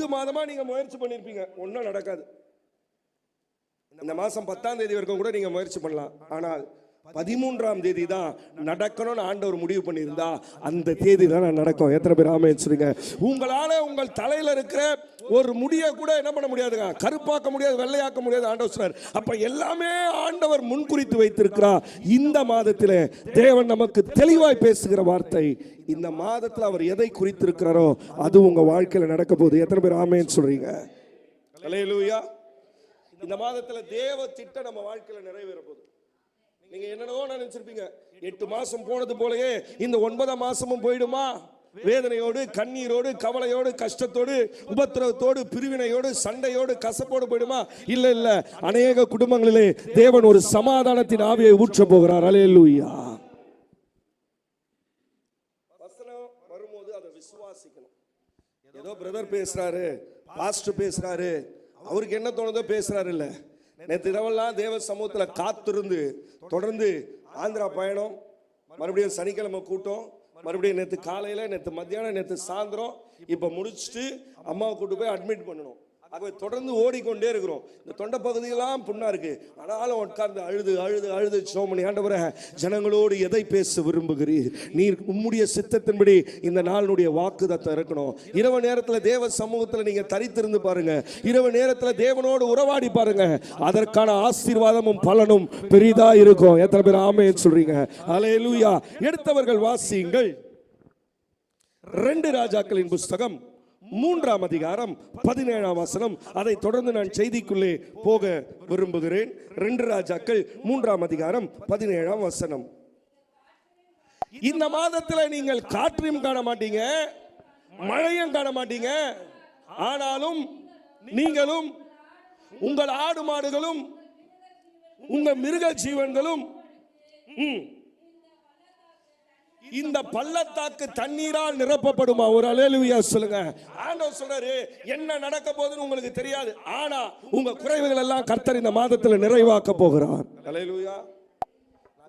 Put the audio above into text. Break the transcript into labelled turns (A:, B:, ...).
A: 8 மாதமா நீங்க முயற்சி பண்ணிருப்பீங்க, ஒன்றும் நடக்காது. இந்த மாசம் 10ஆம் தேதி வரைக்கும் கூட நீங்க முயற்சி பண்ணலாம். ஆனால் 13ஆம் தேதி தான் நடக்கணும்னு ஆண்டவர் முடிவு பண்ணியிருந்தா அந்த தேதி தான் நடக்கும். எத்தனை பேர் ஆமென் சொல்லுங்க? உங்களால உங்கள் தலையில இருக்கிற ஒரு முடியை கூட என்ன பண்ண முடியாதுங்க, கருப்பாக்க முடியாது, வெள்ளையாக்க முடியாது ஆண்டவர் சொன்னார். அப்ப எல்லாமே ஆண்டவர் முன்குறித்து வைத்திருக்கிறார். இந்த மாதத்திலே தேவன் நமக்கு தெளிவாய் பேசுகிற வார்த்தை, இந்த மாதத்தில் அவர் எதை குறித்திருக்கிறாரோ அது உங்க வாழ்க்கையில் நடக்க போகுது. எத்தனை பேர் ஆமென் சொல்றீங்க? அல்லேலூயா. இந்த மாதத்தில் தேவ திட்டம் நம்ம வாழ்க்கையில் நிறைவேற போகுது. நீங்க என்னென்னவோ நினைச்சிருப்பீங்க, 8 மாசம் போனது போலயே இந்த 9ஆம் மாசமும் போயிடுமா? வேதனையோடு, கண்ணீரோடு, கவலையோடு, கஷ்டத்தோடு, உபத்திரவத்தோடு, பிரிவினையோடு, சண்டையோடு, கசப்போடு போயிடுமா? இல்ல இல்ல, அநேக குடும்பங்களிலே தேவன் ஒரு சமாதானத்தின் ஆவியை ஊற்ற போகிறார். அல்லேலூயா. வசனம் வரும்போது அதை விசுவாசிக்கணும். ஏதோ பிரதர் பேசுறாரு, பாஸ்டர் பேசுறாரு, அவருக்கு என்ன தோணுதோ பேசுறாரு இல்ல. நேற்று இரவெல்லாம் தேவ சமூகத்தில் காத்திருந்து தொடர்ந்து ஆந்திரா பயணம், மறுபடியும் சனிக்கிழமை கூட்டம், மறுபடியும் நேற்று காலையில், நேற்று மத்தியானம், நேற்று சாயந்தரம், இப்போ முடிச்சுட்டு அம்மாவை கூட்டு போய் அட்மிட் பண்ணணும். ஆகவே தொடர்ந்து ஓடிக்கொண்டே இருக்கிறோம். இந்த தொண்டை பகுதியெல்லாம் புண்ணா இருக்கு, ஆனாலும் உட்கார்ந்து அழுது அழுது அழுது சோமனி, ஆண்டவரே ஜனங்களோடு எதை பேச விரும்புகிறீர்? நீர் உம்முடைய சித்தத்தின்படி இந்த நாளுடைய வாக்குதத்தம் இருக்கணும். இரவு நேரத்தில் தேவ சமூகத்தில் நீங்க தரித்திருந்து பாருங்க, இரவு நேரத்தில் தேவனோடு உறவாடி பாருங்க, அதற்கான ஆசீர்வாதமும் பலனும் பெரிதா இருக்கும். எத்தனை பேர் ஆமென் சொல்றீங்க? அல்லேலூயா. எடுத்தவர்கள் வாசியுங்கள். 2 ராஜாக்களின் புஸ்தகம் 3ஆம் அதிகாரம் 17ஆம் வசனம். அதை தொடர்ந்து நான் செய்திக்குள்ளே போக விரும்புகிறேன். 2 ராஜாக்கள் 3ஆம் அதிகாரம் 17ஆம் வசனம். இந்த மாதத்தில் நீங்கள் காற்றையும் காண மாட்டீங்க, மழையும் காண மாட்டீங்க. ஆனாலும் நீங்களும் உங்கள் ஆடு மாடுகளும் உங்கள் மிருக ஜீவன்களும் இந்த பள்ளத்தாக்கு தண்ணீரால் நிரப்பப்படுமா? ஒரு அல்லேலூயா சொல்லுங்க. ஆண்டவர் சொல்றாரு, என்ன நடக்க போகுதுன்னு உங்களுக்கு தெரியாது, ஆனா உங்க குறைவுகள் எல்லாம் கர்த்தர் இந்த மாதத்தில் நிறைவாக்க போகிறார். அல்லேலூயா.